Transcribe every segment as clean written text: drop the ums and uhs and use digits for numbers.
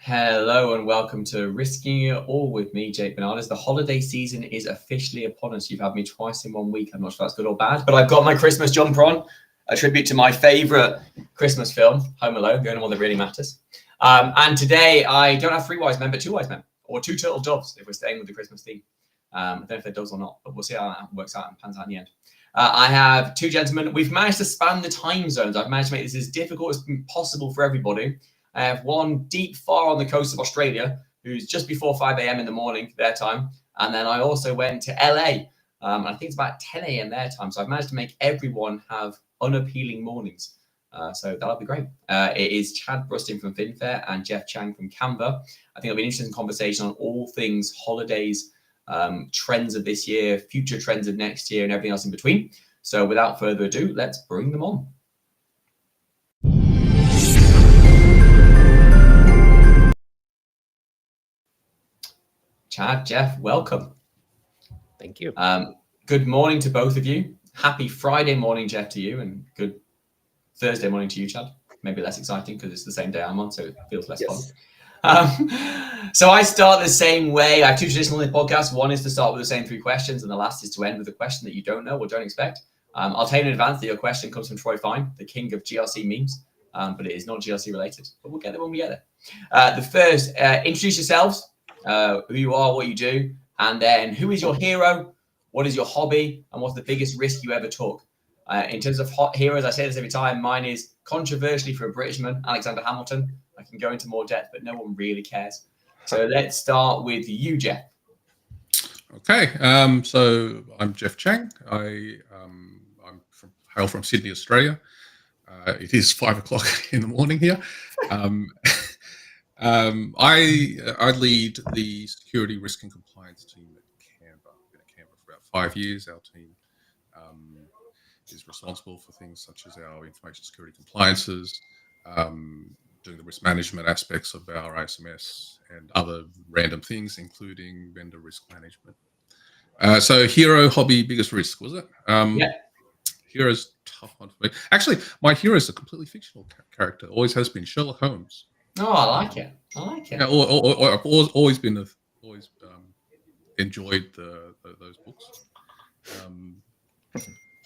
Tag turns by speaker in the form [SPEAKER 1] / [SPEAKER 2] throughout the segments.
[SPEAKER 1] Hello and welcome to Risking It All with me, Jake Bernardus. The holiday season is officially upon us. You've had me twice in 1 week. I'm not sure if that's good or bad, but I've got my Christmas jumper on, a tribute to my favourite Christmas film, Home Alone, the only one that really matters. And today I don't have 3 wise men, but 2 wise men, or 2 turtle doves, if we're staying with the Christmas theme. I don't know if they're doves or not, but we'll see how that works out and pans out in the end. I have 2 gentlemen. We've managed to span the time zones. I've managed to make this as difficult as possible for everybody. I have one deep far on the coast of Australia, who's just before 5 a.m. in the morning, their time. And then I also went to LA. I think it's about 10 a.m. their time. So I've managed to make everyone have unappealing mornings. So that'll be great. It is Chad Brustin from FinFair and Geoff Chiang from Canva. I think it'll be an interesting conversation on all things holidays, trends of this year, future trends of next year, and everything else in between. So without further ado, let's bring them on. Chad, Geoff, welcome.
[SPEAKER 2] Thank you.
[SPEAKER 1] Good morning to both of you. Happy Friday morning, Geoff, to you, and good Thursday morning to you, Chad. Maybe less exciting because it's the same day I'm on, so it feels less fun. So I start the same way. I have 2 traditional in the podcast. One is to start with the same 3 questions, and the last is to end with a question that you don't know or don't expect. I'll tell you in advance that your question comes from Troy Fine, the king of GRC memes, but it is not GRC related. But we'll get there when we get there. The first, introduce yourselves. Who you are, what you do, and then who is your hero, what is your hobby, and what's the biggest risk you ever took. In terms of hot heroes, I say this every time, mine is controversially for a Britishman, Alexander Hamilton. I can go into more depth, but no one really cares. So let's start with you, Geoff.
[SPEAKER 3] Okay, so I'm Geoff Chiang. Hail from Sydney, Australia. It is 5 o'clock in the morning here. I lead the security risk and compliance team at Canva. I've been at Canva for about 5 years. Our team is responsible for things such as our information security compliances, doing the risk management aspects of our ISMS and other random things, including vendor risk management. So hero, hobby, biggest risk, was it?
[SPEAKER 1] Yeah.
[SPEAKER 3] Hero's tough one for me. Actually, my hero is a completely fictional character. Always has been Sherlock Holmes.
[SPEAKER 1] Oh, I like it. I like it.
[SPEAKER 3] Yeah, I've always enjoyed those books.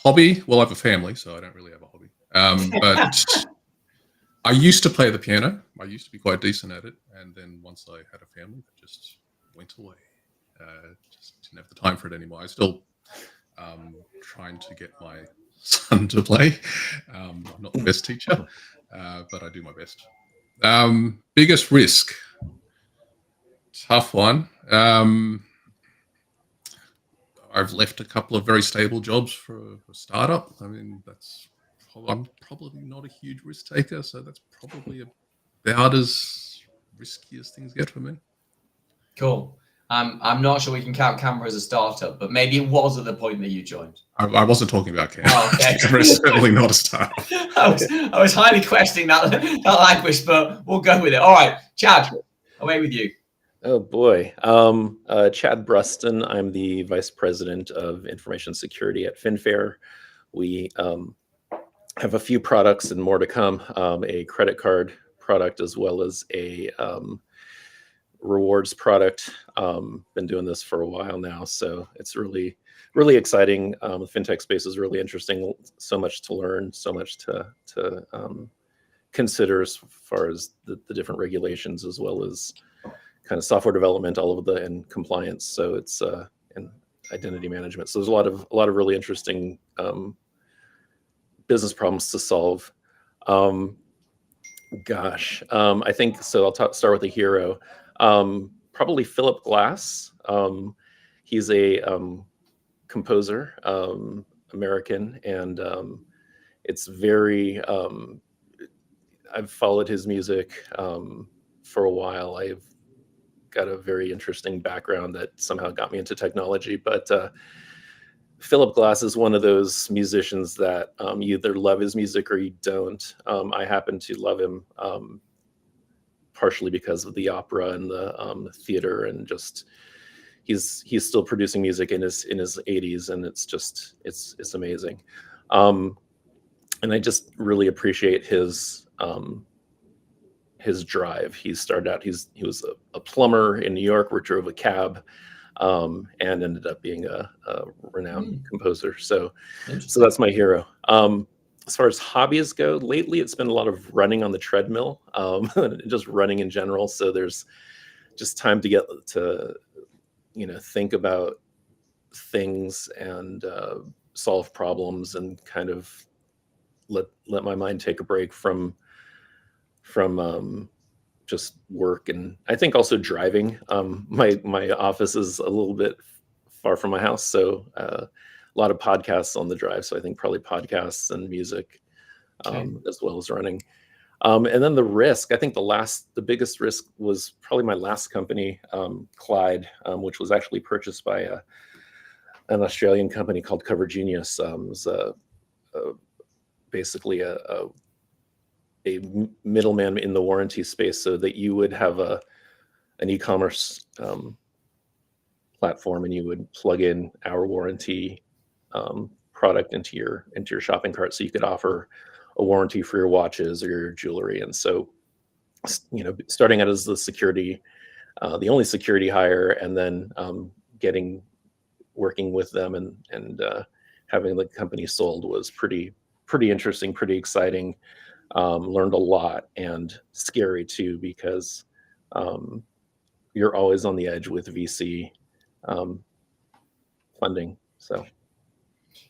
[SPEAKER 3] Hobby? Well, I have a family, so I don't really have a hobby. But I used to play the piano. I used to be quite decent at it, and then once I had a family, that just went away. Just didn't have the time for it anymore. I still trying to get my son to play. I'm not the best teacher, but I do my best. Biggest risk, tough one. I've left a couple of very stable jobs for a startup. I mean, I'm probably not a huge risk taker, so that's probably about as risky as things get for me.
[SPEAKER 1] Cool. I'm not sure we can count Canva as a startup, but maybe it was at the point that you joined.
[SPEAKER 3] I wasn't talking about Canva.
[SPEAKER 1] Oh, okay.
[SPEAKER 3] Canva is certainly not a startup.
[SPEAKER 1] I was highly questioning that language, but we'll go with it. All right, Chad, away with you.
[SPEAKER 2] Oh boy. Chad Brustin. I'm the Vice President of Information Security at FinFair. We have a few products and more to come, a credit card product as well as a rewards product. Been doing this for a while now, so it's really exciting. The fintech space is really interesting. So much to learn, so much to consider as far as the different regulations, as well as kind of software development, all of the and compliance. So it's and identity management. So there's a lot of really interesting business problems to solve. I think so. I'll start with a hero. Probably Philip Glass. He's a composer, American, and it's very. I've followed his music for a while. I've got a very interesting background that somehow got me into technology. But Philip Glass is one of those musicians that you either love his music or you don't. I happen to love him partially because of the opera and the theater, and just he's still producing music in his 80s, and it's amazing. And I just really appreciate his drive. He started out, he was a plumber in New York, where drove a cab, and ended up being a renowned composer. So that's my hero. As far as hobbies go, lately it's been a lot of running on the treadmill, just running in general. So there's just time to get to, think about things and solve problems, and kind of let my mind take a break from just work. And I think also driving. My office is a little bit far from my house, so a lot of podcasts on the drive. So I think probably podcasts and music, as well as running. And then the risk, I think the biggest risk was probably my last company, Clyde, which was actually purchased by an Australian company called Cover Genius. It was basically a middleman in the warranty space, so that you would have an e-commerce platform, and you would plug in our warranty product into your shopping cart, so you could offer a warranty for your watches or your jewelry. And so, starting out as the only security hire, and then working with them and having the company sold was pretty interesting, pretty exciting. Learned a lot, and scary too, because you're always on the edge with VC funding. So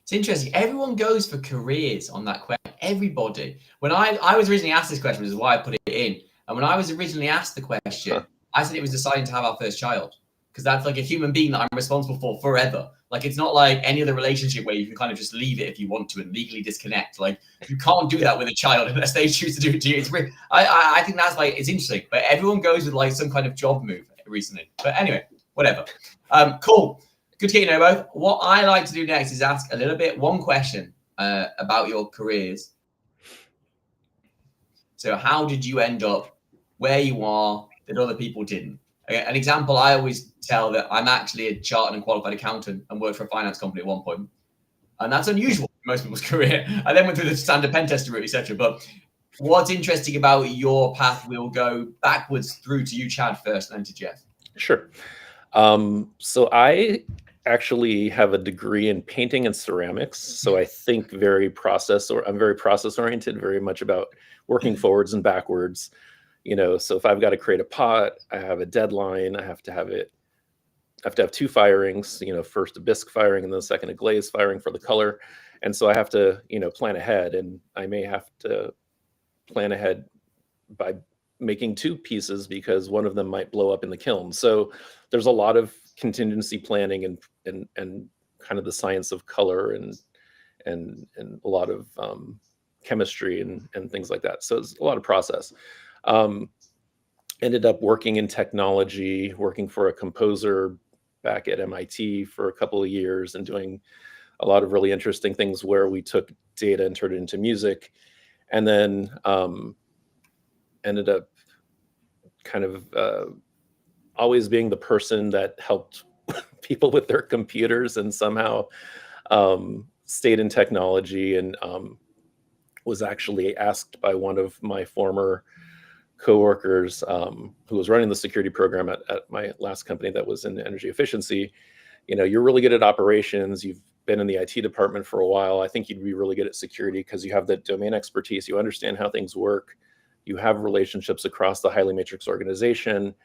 [SPEAKER 1] it's interesting. Everyone goes for careers on that question. Everybody. When I was originally asked this question, which is why I put it in. And when I was originally asked the question, I said it was deciding to have our first child, because that's like a human being that I'm responsible for forever. Like, it's not like any other relationship where you can kind of just leave it if you want to and legally disconnect. Like, you can't do that with a child unless they choose to do it to you. It's weird. I think that's like, it's interesting, but everyone goes with like some kind of job move recently. But anyway, whatever. Cool. Good to get you know both. What I like to do next is ask a little bit, one question about your careers. So how did you end up where you are that other people didn't? An example I always tell, that I'm actually a chartered and qualified accountant and worked for a finance company at one point. And that's unusual in most people's career. I then went through the standard pen tester route, etc. But what's interesting about your path, we'll go backwards through to you, Chad, first, and then to Geoff.
[SPEAKER 2] Sure. So I actually have a degree in painting and ceramics. So I think I'm very process oriented, very much about working forwards and backwards. So if I've got to create a pot, I have a deadline. I have to have two firings, first a bisque firing and then second a glaze firing for the color. And so I have to, plan ahead, and I may have to plan ahead by making two pieces because one of them might blow up in the kiln. So there's a lot of contingency planning and kind of the science of color and a lot of chemistry and things like that. So it's a lot of process. Ended up working in technology, working for a composer back at MIT for a couple of years, and doing a lot of really interesting things where we took data and turned it into music. And then ended up kind of always being the person that helped people with their computers, and somehow stayed in technology, and was actually asked by one of my former coworkers who was running the security program at my last company that was in energy efficiency. You're really good at operations. You've been in the IT department for a while. I think you'd be really good at security because you have the domain expertise. You understand how things work. You have relationships across the highly matrix organization,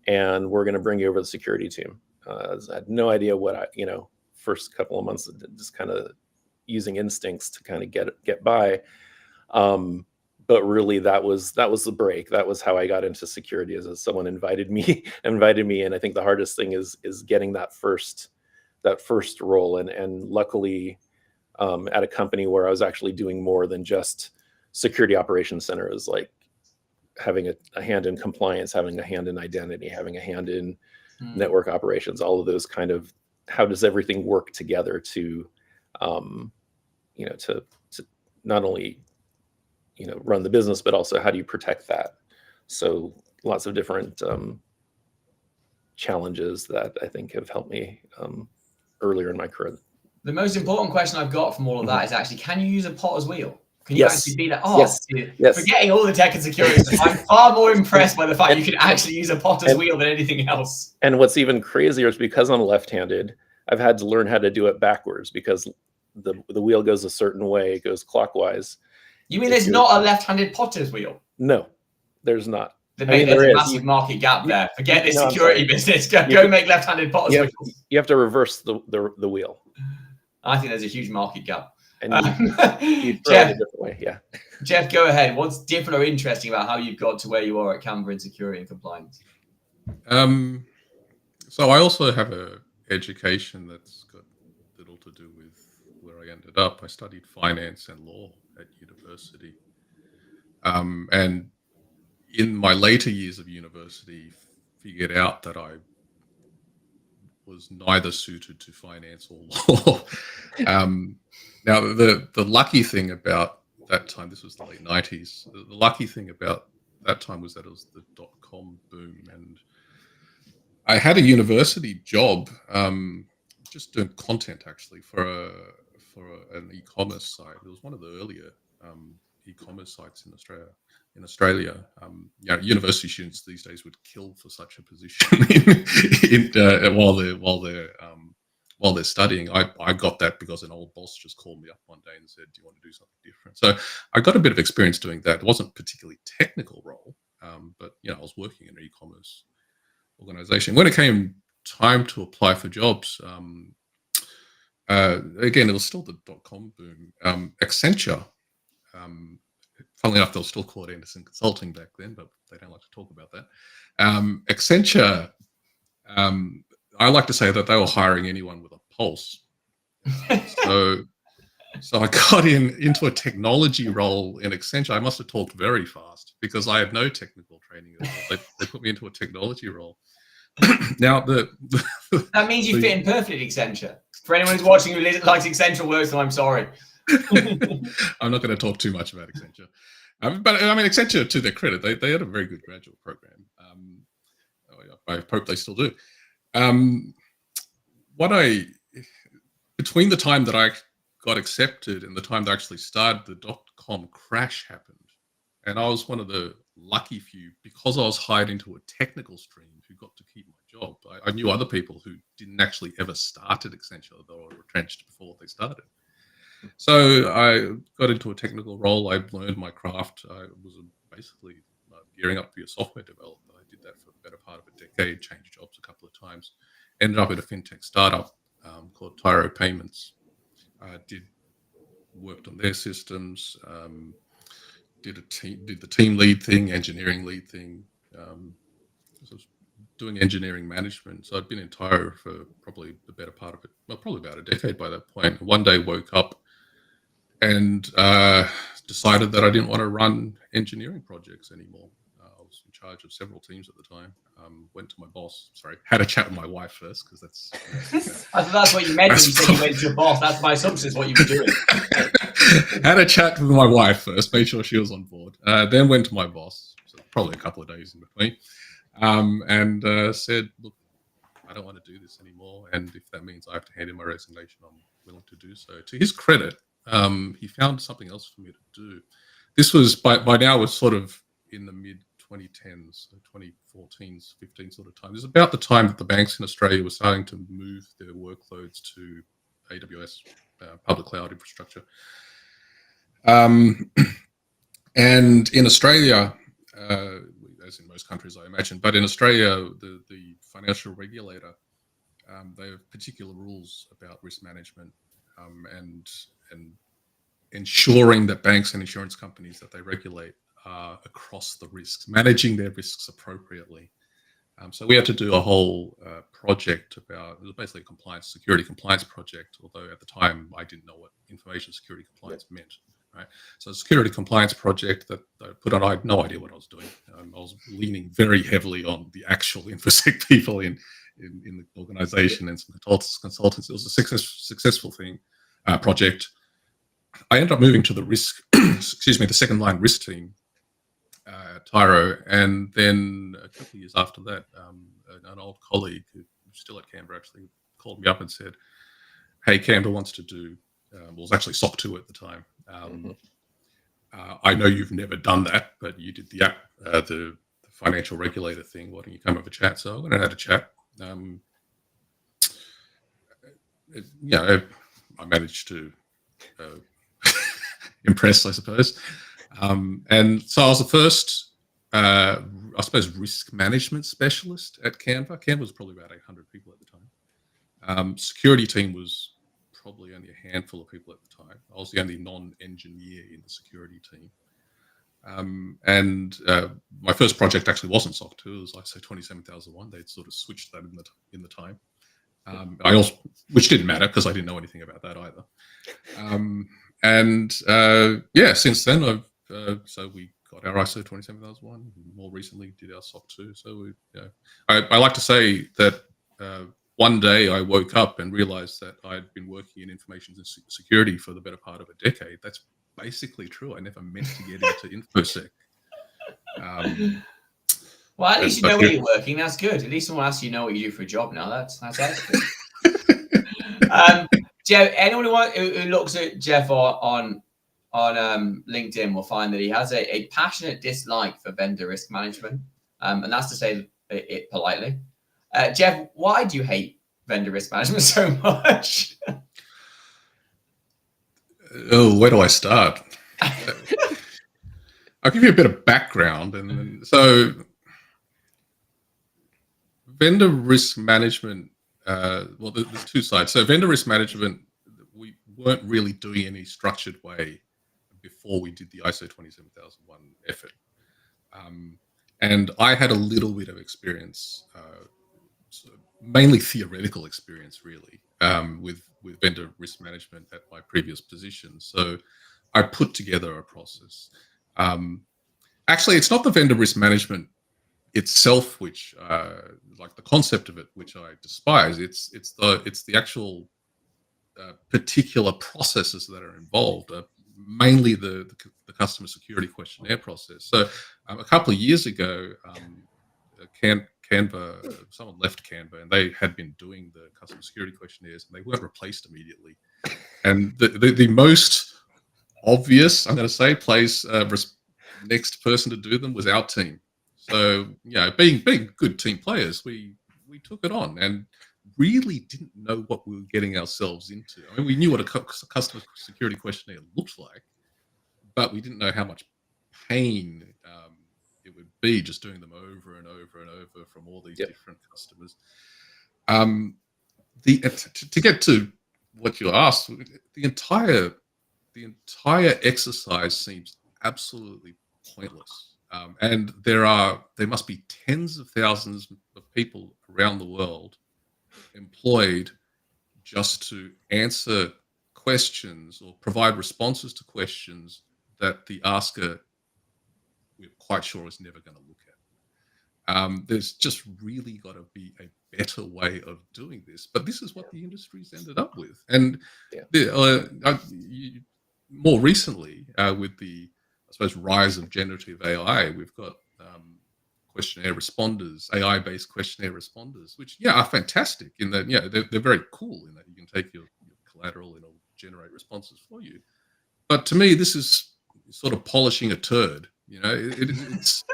[SPEAKER 2] and we're going to bring you over the security team. I had no idea what first couple of months, just kind of using instincts to kind of get by. But really that was the break. That was how I got into security, as someone invited me. And I think the hardest thing is getting that first role. And luckily at a company where I was actually doing more than just security operations center, is like having a hand in compliance, having a hand in identity, having a hand in network operations, all of those kind of, how does everything work together to, to not only, run the business, but also how do you protect that? So lots of different challenges that I think have helped me earlier in my career.
[SPEAKER 1] The most important question I've got from all of that is actually, can you use a potter's wheel? Can you
[SPEAKER 2] Yes.
[SPEAKER 1] actually be like,
[SPEAKER 2] Yes.
[SPEAKER 1] forgetting all the tech and security stuff, I'm far more impressed by the fact you can actually use a potter's wheel than anything else.
[SPEAKER 2] And what's even crazier is because I'm left-handed, I've had to learn how to do it backwards because the wheel goes a certain way, it goes clockwise.
[SPEAKER 1] You mean there's not a left-handed potter's wheel?
[SPEAKER 2] No, there's not.
[SPEAKER 1] There's a massive market gap there. Forget this security business. Go make left-handed potter's wheels.
[SPEAKER 2] You have to reverse the wheel.
[SPEAKER 1] I think there's a huge market gap.
[SPEAKER 2] And you throw
[SPEAKER 1] Geoff,
[SPEAKER 2] it a different way, yeah.
[SPEAKER 1] Geoff, go ahead. What's different or interesting about how you've got to where you are at Canva in security and compliance?
[SPEAKER 3] So I also have a education that's got little to do with where I ended up. I studied finance and law at university. And in my later years of university, figured out that I was neither suited to finance or law. Now, the lucky thing about that time, this was the late 90s, the lucky thing about that time was that it was the .com boom. And I had a university job just doing content, actually, for an e-commerce site. It was one of the earlier e-commerce sites in Australia. University students these days would kill for such a position while they're studying. I got that because an old boss just called me up one day and said, "Do you want to do something different?" So I got a bit of experience doing that. It wasn't a particularly technical role, but I was working in an e-commerce organization. When it came time to apply for jobs, again, it was still the .com boom. Accenture. Funnily enough, they were still called Anderson Consulting back then, but they don't like to talk about that. Accenture, I like to say that they were hiring anyone with a pulse. So I got into a technology role in Accenture. I must have talked very fast because I had no technical training. They put me into a technology role. Now,
[SPEAKER 1] that means you fit in perfectly, Accenture. For anyone who's watching who likes Accenture worse, I'm sorry.
[SPEAKER 3] I'm not going to talk too much about Accenture. But I mean, Accenture, to their credit, they had a very good graduate program. I hope they still do. Between the time that I got accepted and the time that I actually started, the .com crash happened. And I was one of the lucky few, because I was hired into a technical stream, who got to keep my job. I knew other people who didn't actually ever start at Accenture, they were retrenched before they started. So I got into a technical role. I learned my craft. I was basically gearing up to be a software developer. I did that for the better part of a decade, changed jobs a couple of times. Ended up at a fintech startup called Tyro Payments. Worked on their systems, did the team lead thing, engineering lead thing. So I was doing engineering management. So I'd been in Tyro for probably the better part of it, well, probably about a decade by that point. One day woke up and decided that I didn't want to run engineering projects anymore. I was in charge of several teams at the time. Went to my boss. Sorry, had a chat with my wife first because that's.
[SPEAKER 1] I thought that's what you meant when you said you went to your boss. That's my assumption is what you were doing.
[SPEAKER 3] Had a chat with my wife first, made sure she was on board. Then went to my boss, so probably a couple of days in between, and said, "Look, I don't want to do this anymore, and if that means I have to hand in my resignation, I'm willing to do so." To his credit, he found something else for me to do. This was by now was sort of in the mid 2010s, so 2014s, 15 sort of time. This is about the time that the banks in Australia were starting to move their workloads to AWS, public cloud infrastructure. And in Australia, as in most countries, I imagine, but in Australia, the financial regulator, they have particular rules about risk management and ensuring that banks and insurance companies that they regulate are across the risks, managing their risks appropriately. So we had to do a whole project about, it was basically a security compliance project, although at the time I didn't know what information security compliance meant. right? So a security compliance project that I put on, I had no idea what I was doing. I was leaning very heavily on the actual InfoSec people in the organization and some consultants. It was a successful thing, project. I ended up moving to the risk, excuse me, the second line risk team, Tyro, and then a couple of years after that, an old colleague who's still at Canberra actually called me up and said, "Hey, Canberra wants to do," well, it was actually SOC 2 at the time. I know you've never done that, but you did the financial regulator thing. Why don't you come have a chat? So I went and had a chat. I managed to impress, I suppose. And so I was the first, I suppose, risk management specialist at Canva. Canva was probably about 800 people at the time. Security team was probably only a handful of people at the time. I was the only non-engineer in the security team. And my first project actually wasn't SOC 2, it was ISO 27001. They'd sort of switched that in the time. I also, which didn't matter because I didn't know anything about that either. Since then so we got our ISO 27001. More recently, did our SOC 2. So I like to say that one day I woke up and realized that I'd been working in information security for the better part of a decade. That's basically true. I never meant to get into InfoSec.
[SPEAKER 1] Well, at least you know where you're working. That's good. At least someone else you know what you do for a job now. That's excellent. Geoff, anyone who looks at Geoff on LinkedIn will find that he has a passionate dislike for vendor risk management, and that's to say it politely. Geoff, why do you hate vendor risk management so much?
[SPEAKER 3] Oh, where do I start? I'll give you a bit of background, and so vendor risk management. Well, there's two sides. So vendor risk management, we weren't really doing any structured way before we did the ISO 27001 effort. And I had a little bit of experience, mainly theoretical experience, really, with vendor risk management at my previous position. So I put together a process. Actually, it's not the vendor risk management itself, which like the concept of it, which I despise. It's the actual particular processes that are involved, mainly the customer security questionnaire process. So a couple of years ago, Canva, someone left Canva, and they had been doing the customer security questionnaires, and they weren't replaced immediately. And the most obvious, I'm going to say, next person to do them was our team. So, being good team players, we took it on and really didn't know what we were getting ourselves into. I mean, we knew what a customer security questionnaire looked like, but we didn't know how much pain it would be just doing them over and over and over from all these different customers. To get to what you asked, the entire exercise seems absolutely pointless. And there must be tens of thousands of people around the world employed just to answer questions or provide responses to questions that the asker, we're quite sure, is never going to look at. There's just really got to be a better way of doing this. But this is what the industry's ended up with. And more recently, with the, I suppose, rise of generative AI, we've got questionnaire responders, AI-based questionnaire responders, which are fantastic in that they're very cool in that you can take your collateral and it'll generate responses for you. But to me, this is sort of polishing a turd. It's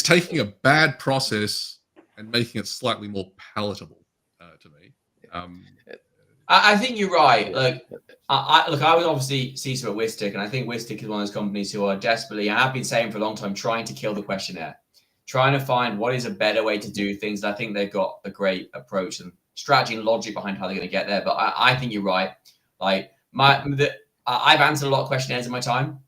[SPEAKER 3] taking a bad process and making it slightly more palatable to me.
[SPEAKER 1] I think you're right. Like, I was obviously CISO at Wistic, and I think Wistic is one of those companies who are desperately, and I've been saying for a long time, trying to kill the questionnaire, trying to find what is a better way to do things. And I think they've got a great approach and strategy and logic behind how they're going to get there. But I think you're right. Like I've answered a lot of questionnaires in my time,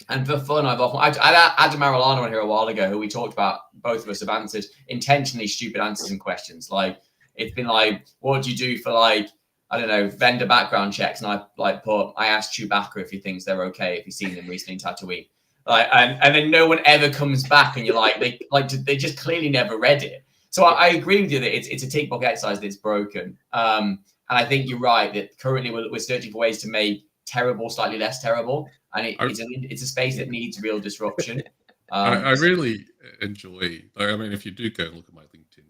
[SPEAKER 1] and for fun, I had Adam Marilano on here a while ago, who we talked about. Both of us have answered intentionally stupid answers and questions. Like, it's been like, what do you do for like I don't know, vendor background checks, and I like put, I asked Chewbacca if he thinks they're okay, if he's seen them recently in Tatooine. Like, and then no one ever comes back, and you're like, they just clearly never read it. So I agree with you that it's a tick box exercise that's broken. And I think you're right that currently we're searching for ways to make terrible slightly less terrible, and it's a space that needs real disruption.
[SPEAKER 3] I really enjoy. I mean, if you do go and look at my LinkedIn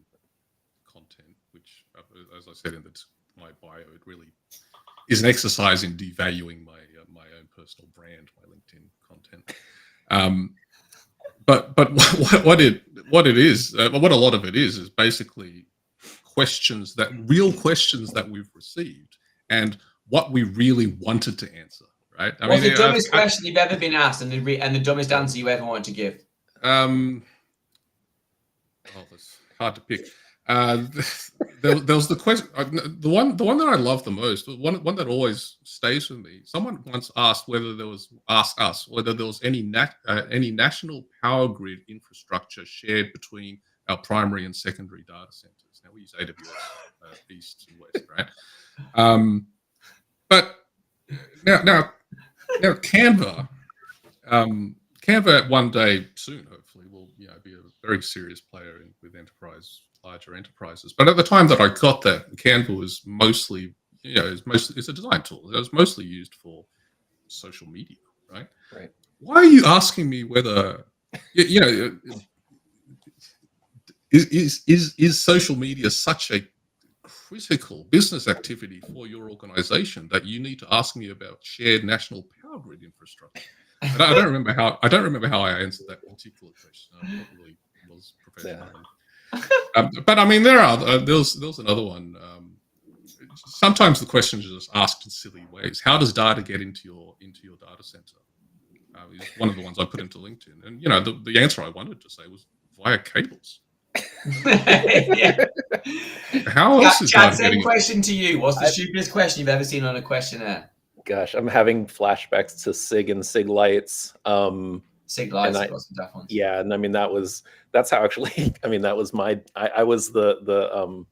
[SPEAKER 3] content, which, as I said in my bio, it really is an exercise in devaluing my my own personal brand, my LinkedIn content. But what it is, what a lot of it is basically real questions that we've received, and what we really wanted to answer. Right?
[SPEAKER 1] What's the dumbest question you've ever been asked, and the dumbest answer you ever wanted to give?
[SPEAKER 3] That's hard to pick. There was the question, the one that I love the most, one that always stays with me. Someone once asked us whether there was any national power grid infrastructure shared between our primary and secondary data centers. Now we use AWS East and West, right? But now Canva one day soon, hopefully, will be a very serious player with larger enterprises. But at the time that I got that, Canva was mostly, it's a design tool. It was mostly used for social media, right?
[SPEAKER 2] Right.
[SPEAKER 3] Why are you asking me whether, is social media such a critical business activity for your organization that you need to ask me about shared national power grid infrastructure? And I don't remember how I answered that particular question. I probably was professional. Yeah. But I mean, there's another one. Sometimes the questions are just asked in silly ways. How does data get into your data center? Is one of the ones I put into LinkedIn, and the answer I wanted to say was via cables.
[SPEAKER 1] Yeah.
[SPEAKER 3] How else is
[SPEAKER 1] Chad,
[SPEAKER 3] that
[SPEAKER 1] same question to you. What's the stupidest question you've ever seen on a questionnaire?
[SPEAKER 2] Gosh, I'm having flashbacks to SIG and SIG lights.
[SPEAKER 1] SIG lights, got some tough ones.
[SPEAKER 2] Yeah, and I mean that's how actually. I mean that was I was the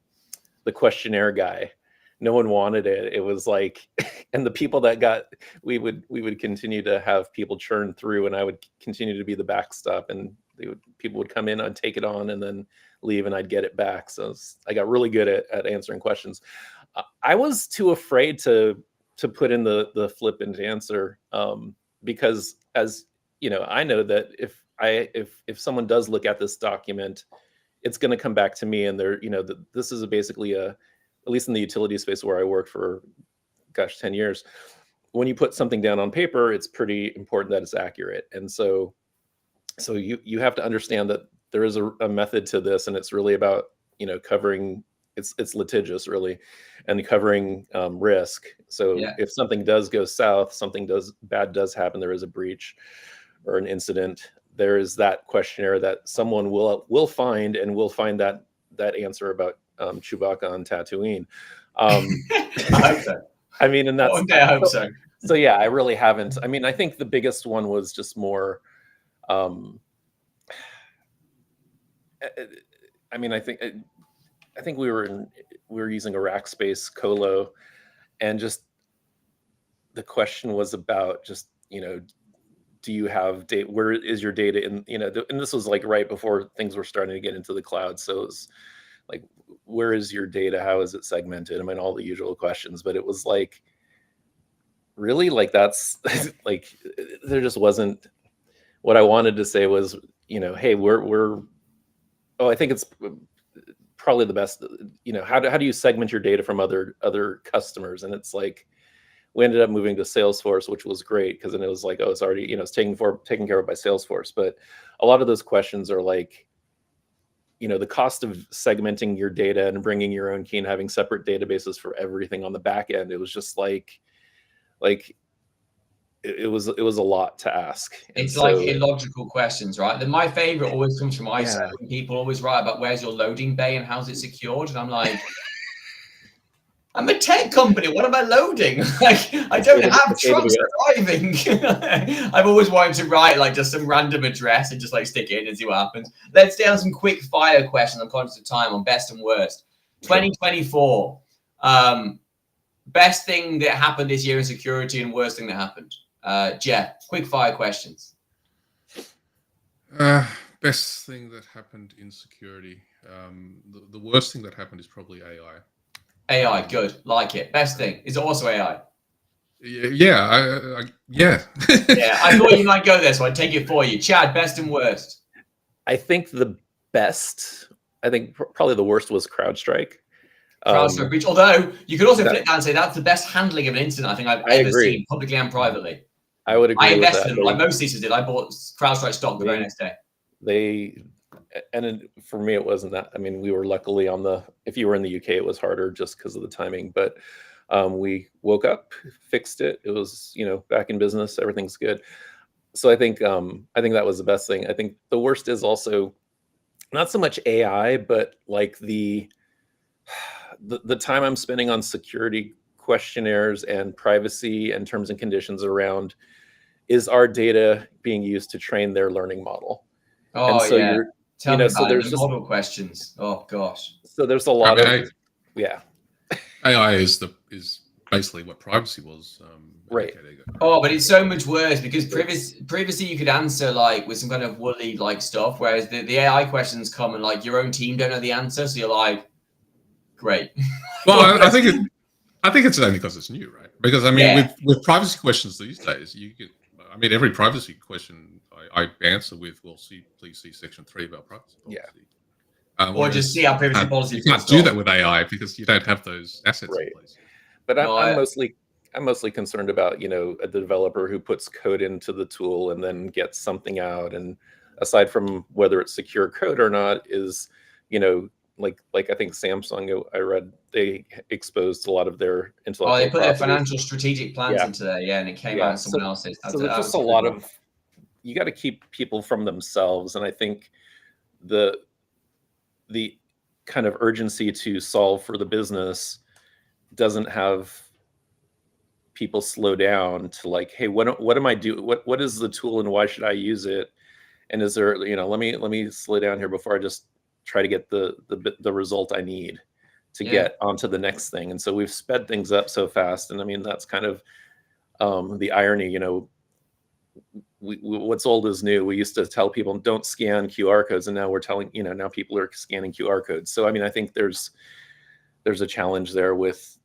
[SPEAKER 2] questionnaire guy. No one wanted it. It was like, and the people that we would continue to have people churn through, and I would continue to be the backstop, and people would come in, I'd take it on, and then leave, and I'd get it back. So I got really good at answering questions. I was too afraid to put in the flippant answer because, as you know, I know that if someone does look at this document, it's going to come back to me, and this is basically at least in the utility space where I worked for 10 years, when you put something down on paper, it's pretty important that it's accurate. And so you have to understand that there is a method to this, and it's really about covering, it's litigious really, and covering risk. So if something does go south, something bad does happen, there is a breach or an incident, there is that questionnaire that someone will find, and will find that answer about Chewbacca on Tatooine.
[SPEAKER 1] I hope so.
[SPEAKER 2] I mean, and that's
[SPEAKER 1] one day I hope so.
[SPEAKER 2] So yeah, I really haven't. I mean, I think the biggest one was just more. I mean, I think we were using a rack space colo, and just the question was about just do you have data? Where is your data in? And this was like right before things were starting to get into the cloud, so it was like, where is your data? How is it segmented? I mean, all the usual questions, but it was like, really, like that's like, there just wasn't. What I wanted to say was, hey, I think it's probably the best. How do you segment your data from other customers? And it's like, we ended up moving to Salesforce, which was great because then it was like, oh, it's already it's taken care of by Salesforce. But a lot of those questions are like, the cost of segmenting your data and bringing your own key and having separate databases for everything on the back end. It was just like it was a lot to ask.
[SPEAKER 1] It's like illogical questions, right? Then my favorite always comes from ISO. Yeah. People always write about where's your loading bay and how's it secured, and I'm like, I'm a tech company. What am I loading? Like, I don't have trucks driving. I've always wanted to write like just some random address and just like stick it in and see what happens. Let's down some quick fire questions. I'm conscious of time on best and worst. 2024. best thing that happened this year in security and worst thing that happened. Geoff, quick fire questions.
[SPEAKER 3] Best thing that happened in security. The worst thing that happened is probably AI.
[SPEAKER 1] AI, good, like it. Best thing is also AI.
[SPEAKER 3] Yeah.
[SPEAKER 1] Yeah, I thought you might go there, so I'd take it for you. Chad, best and worst.
[SPEAKER 2] I think the best, I think probably the worst was CrowdStrike.
[SPEAKER 1] CrowdStrike breach. Although you could also flip that and say that's the best handling of an incident I think I've ever seen, publicly and privately.
[SPEAKER 2] I would agree.
[SPEAKER 1] I invested in them, like most CISOs did. I bought CrowdStrike stock the very next day.
[SPEAKER 2] For me, it wasn't that. I mean, we were luckily if you were in the UK, it was harder just because of the timing. But we woke up, fixed it. It was, back in business. Everything's good. So I think that was the best thing. I think the worst is also not so much AI, but like the time I'm spending on security questionnaires and privacy and terms and conditions around, is our data being used to train their learning model?
[SPEAKER 1] Oh, and so yeah. Tell me about there's the model questions. Oh gosh.
[SPEAKER 2] So there's a lot of
[SPEAKER 3] AI is basically what privacy was.
[SPEAKER 2] Right.
[SPEAKER 1] Oh, but it's so much worse because previously you could answer like with some kind of woolly like stuff, whereas the AI questions come and like your own team don't know the answer, so you're like, great.
[SPEAKER 3] Well, I think it's only because it's new, right? Because I mean, with privacy questions these days, every privacy question I answer with, "Well, please see section 3 about privacy policy."
[SPEAKER 1] Yeah. Or just see our privacy policy.
[SPEAKER 3] You can't do that with AI because you don't have those assets in place.
[SPEAKER 2] But I'm mostly concerned about a developer who puts code into the tool and then gets something out, and aside from whether it's secure code or not, is like I think Samsung, I read they exposed a lot of their intellectual property.
[SPEAKER 1] They put their financial strategic plans into there, and it came out of someone else's.
[SPEAKER 2] So there's just a lot of, you got to keep people from themselves, and I think the kind of urgency to solve for the business doesn't have people slow down to like, hey, what am I doing? What is the tool and why should I use it? And is there, let me slow down here before I just try to get the result I need to get onto the next thing. And so we've sped things up so fast. And I mean, that's kind of the irony, what's old is new. We used to tell people don't scan QR codes, and now we're telling, now people are scanning QR codes. So, I mean, I think there's a challenge there with,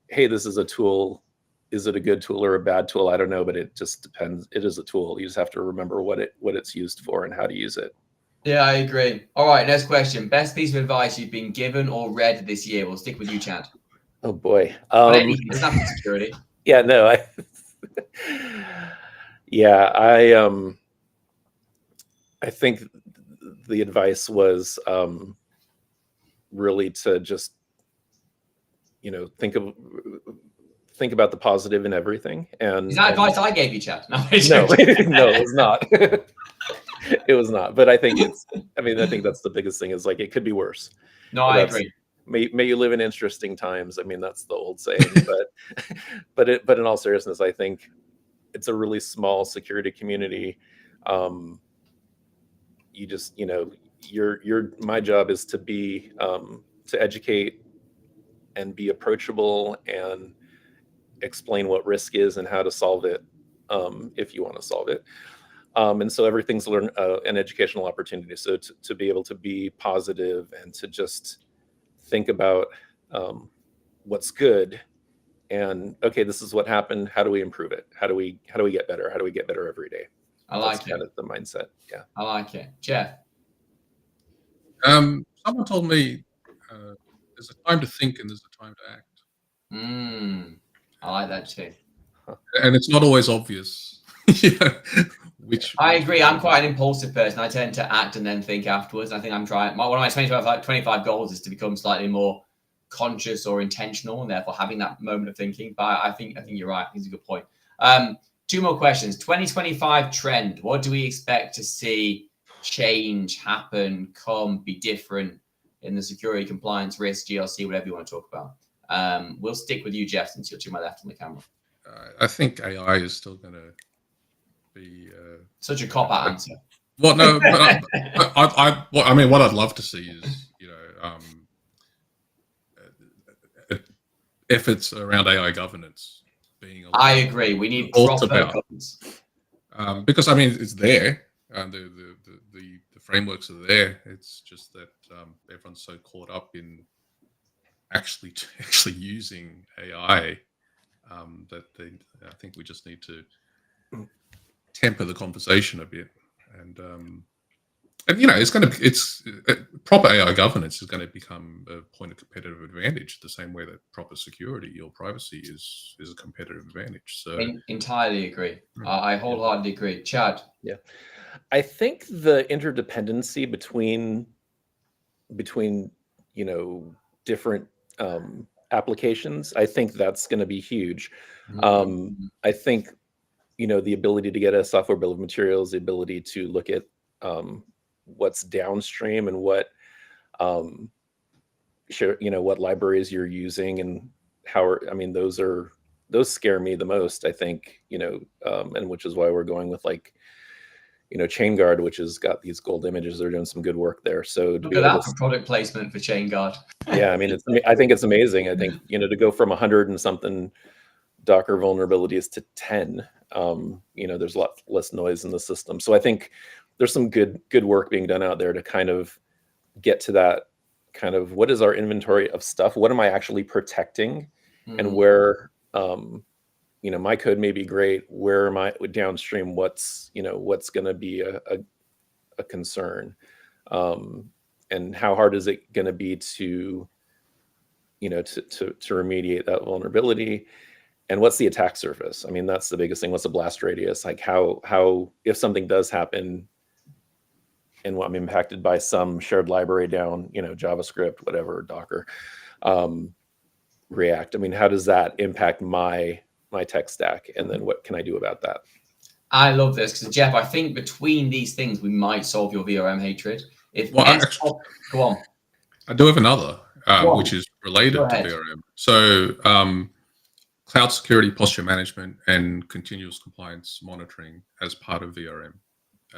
[SPEAKER 2] hey, this is a tool. Is it a good tool or a bad tool? I don't know, but it just depends. It is a tool. You just have to remember what it's used for and how to use it.
[SPEAKER 1] Yeah, I agree. All right, next question. Best piece of advice you've been given or read this year? We'll stick with you, Chad.
[SPEAKER 2] Oh boy.
[SPEAKER 1] It's not security.
[SPEAKER 2] Yeah, no, I think the advice was really to just think about the positive in everything. And
[SPEAKER 1] is that advice I gave you, Chad?
[SPEAKER 2] No, it was not. It was not. But I think I think that's the biggest thing is like it could be worse.
[SPEAKER 1] No, I agree.
[SPEAKER 2] May you live in interesting times. I mean, that's the old saying. but in all seriousness, I think it's a really small security community. You just my job is to be to educate and be approachable and explain what risk is and how to solve it if you want to solve it. And so everything's an educational opportunity. So to be able to be positive and to just think about what's good and okay, this is what happened. How do we improve it? How do we get better? How do we get better every day?
[SPEAKER 1] That's
[SPEAKER 2] kind of the mindset. Yeah,
[SPEAKER 1] I like it. Geoff.
[SPEAKER 3] Someone told me there's a time to think and there's a time to act.
[SPEAKER 1] I like that too.
[SPEAKER 3] And it's not always obvious.
[SPEAKER 1] I agree. I'm quite an impulsive person. I tend to act and then think afterwards. I think I'm trying. One of my 25 goals is to become slightly more conscious or intentional, and therefore having that moment of thinking. But I think you're right. I think it's a good point. 2 more questions. 2025 trend. What do we expect to see change, happen, be different in the security, compliance, risk, GRC, whatever you want to talk about? We'll stick with you, Geoff, since you're to my left on the camera.
[SPEAKER 3] I think AI is still going to be
[SPEAKER 1] such a cop-out answer.
[SPEAKER 3] Well, no, but I mean, what I'd love to see is efforts around AI governance being a lot
[SPEAKER 1] I agree. We need
[SPEAKER 3] thought
[SPEAKER 1] proper
[SPEAKER 3] about.
[SPEAKER 1] governance.
[SPEAKER 3] Because I mean, it's there. The frameworks are there. It's just that everyone's so caught up in actually using AI that I think we just need to temper the conversation a bit. And you know, it's proper AI governance is going to become a point of competitive advantage, the same way that proper security or privacy is a competitive advantage. So
[SPEAKER 1] Entirely agree. I wholeheartedly agree. Chad.
[SPEAKER 2] Yeah, I think the interdependency between you know, different applications, I think that's going to be huge. I think, you know, the ability to get a software bill of materials, the ability to look at what's downstream and what you know, what libraries you're using and how I mean, those scare me the most, I think, you know, and which is why we're going with, like, you know, ChainGuard, which has got these gold images. They're doing some good work there. So
[SPEAKER 1] look at that for product placement for ChainGuard.
[SPEAKER 2] Yeah, I mean, I think it's amazing. I think, you know, to go from 100 and something Docker vulnerabilities to 10, you know, there's a lot less noise in the system. So I think there's some good work being done out there to kind of get to that kind of, what is our inventory of stuff? What am I actually protecting? And where, you know, my code may be great. Where am I downstream? What's going to be a concern? And how hard is it going to be to, you know, to remediate that vulnerability? And what's the attack surface? I mean, that's the biggest thing. What's the blast radius? Like how if something does happen and I'm impacted by some shared library down, you know, JavaScript, whatever, Docker, React. I mean, how does that impact my tech stack? And then what can I do about that?
[SPEAKER 1] I love this because, Geoff, I think between these things, we might solve your VRM hatred. Go on.
[SPEAKER 3] I do have another, which is related to VRM. So cloud security posture management and continuous compliance monitoring as part of VRM.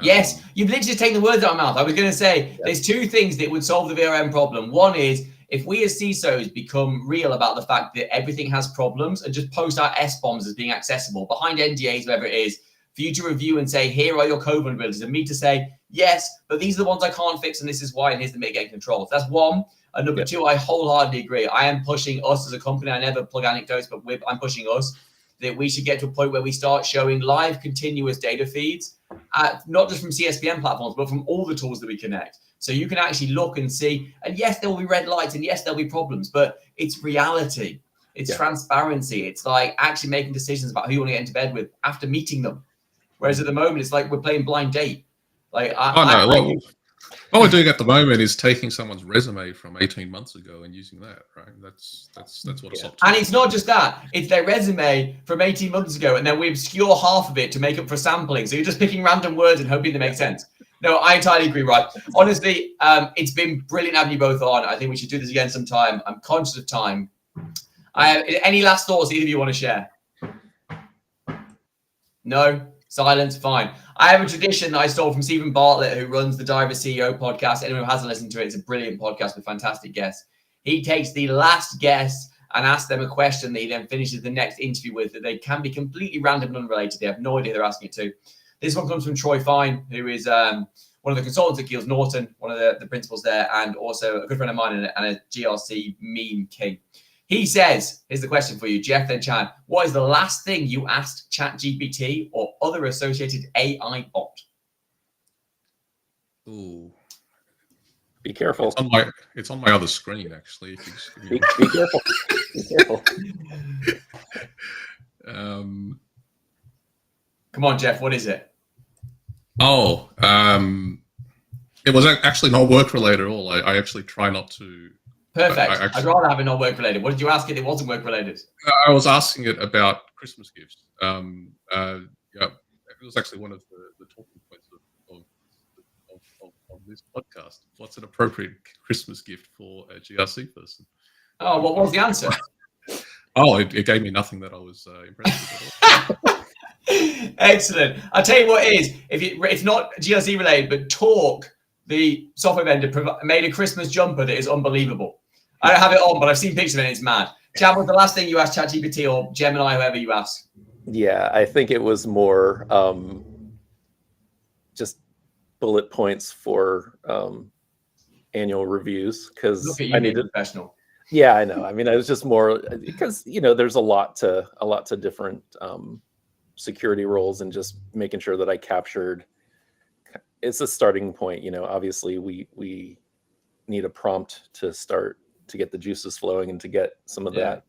[SPEAKER 1] Yes, you've literally taken the words out of my mouth. I was going to say there's two things that would solve the VRM problem. One is if we as CISOs become real about the fact that everything has problems and just post our SBOMs as being accessible behind NDAs, whatever it is, for you to review and say, here are your code vulnerabilities, and me to say, yes, but these are the ones I can't fix, and this is why, and here's the mitigating controls. That's one. And number two, I wholeheartedly agree. I am pushing us as a company. I never plug anecdotes, but I'm pushing us that we should get to a point where we start showing live continuous data feeds, not just from CSPM platforms, but from all the tools that we connect. So you can actually look and see, and yes, there will be red lights, and yes, there'll be problems, but it's reality. It's transparency. It's like actually making decisions about who you want to get into bed with after meeting them. Whereas at the moment, it's like we're playing blind date. Like,
[SPEAKER 3] what we're doing at the moment is taking someone's resume from 18 months ago and using that, right? That's what it's up to.
[SPEAKER 1] And it's not just that; it's their resume from 18 months ago, and then we obscure half of it to make up for sampling. So you're just picking random words and hoping they make sense. No, I entirely agree. Right? Honestly, it's been brilliant having you both on. I think we should do this again sometime. I'm conscious of time. Any last thoughts either of you want to share? No. Silence, fine. I have a tradition that I stole from Stephen Bartlett, who runs the Diver CEO podcast. Anyone who hasn't listened to it, it's a brilliant podcast with fantastic guests. He takes the last guest and asks them a question that he then finishes the next interview with, that they can be completely random and unrelated. They have no idea they're asking it to. This one comes from Troy Fine, who is one of the consultants at Keels Norton, one of the principals there, and also a good friend of mine and a GRC meme king. He says, here's the question for you, Geoff, then Chad. What is the last thing you asked ChatGPT or other associated AI bot?
[SPEAKER 3] Ooh.
[SPEAKER 2] Be careful.
[SPEAKER 3] It's on my other screen, actually.
[SPEAKER 2] Be careful. Be careful.
[SPEAKER 1] Come on, Geoff, what is it?
[SPEAKER 3] It was actually not work-related at all. I actually try not to...
[SPEAKER 1] Perfect. I'd rather have it not work related. What did you ask it? It wasn't work related.
[SPEAKER 3] I was asking it about Christmas gifts. It was actually one of the talking points of this podcast. What's an appropriate Christmas gift for a GRC person?
[SPEAKER 1] Oh, what was the answer?
[SPEAKER 3] It gave me nothing that I was impressed with at all.
[SPEAKER 1] Excellent. I'll tell you what it is. It's not GRC related, but Talk, the software vendor, made a Christmas jumper that is unbelievable. I don't have it on, but I've seen pictures of it and it's mad. Chad, was the last thing you asked ChatGPT or Gemini, whoever you asked?
[SPEAKER 2] Yeah, I think it was more just bullet points for annual reviews, because
[SPEAKER 1] Look at you, being professional.
[SPEAKER 2] Yeah, I know. I mean, I was just more because there's a lot to different security roles, and just making sure that I captured. It's a starting point. Obviously we need a prompt to start to get the juices flowing and to get some of that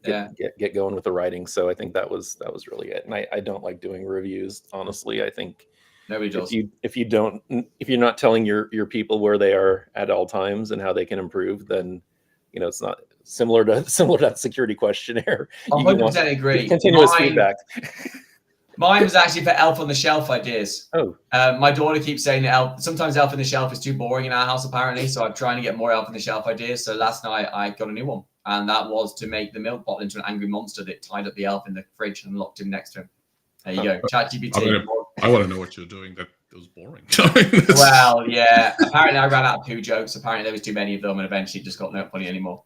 [SPEAKER 2] get going with the writing. So I think that was really it. And I don't like doing reviews, honestly. I think
[SPEAKER 1] nobody does.
[SPEAKER 2] If you're not telling your people where they are at all times and how they can improve, then it's not similar to that security questionnaire.
[SPEAKER 1] 100% agree.
[SPEAKER 2] Continuous feedback.
[SPEAKER 1] Mine was actually for Elf on the Shelf ideas.
[SPEAKER 2] Oh,
[SPEAKER 1] my daughter keeps saying that sometimes Elf on the Shelf is too boring in our house, apparently. So I'm trying to get more Elf on the Shelf ideas. So last night I got a new one, and that was to make the milk bottle into an angry monster that tied up the elf in the fridge and locked him next to him. There you go, ChatGPT.
[SPEAKER 3] I want to know what you're doing. That was boring.
[SPEAKER 1] Well, yeah. Apparently I ran out of poo jokes. Apparently there was too many of them, and eventually just got not funny anymore.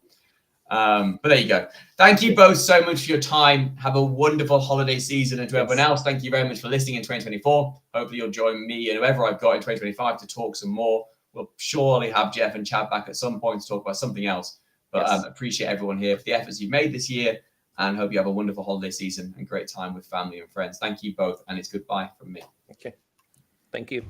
[SPEAKER 1] But there you go. Thank you both so much for your time. Have a wonderful holiday season. And to everyone else, thank you very much for listening in 2024. Hopefully you'll join me and whoever I've got in 2025 to talk some more. We'll surely have Geoff and Chad back at some point to talk about something else. But appreciate everyone here for the efforts you've made this year, and hope you have a wonderful holiday season and great time with family and friends. Thank you both, and it's goodbye from me.
[SPEAKER 2] Okay. Thank you.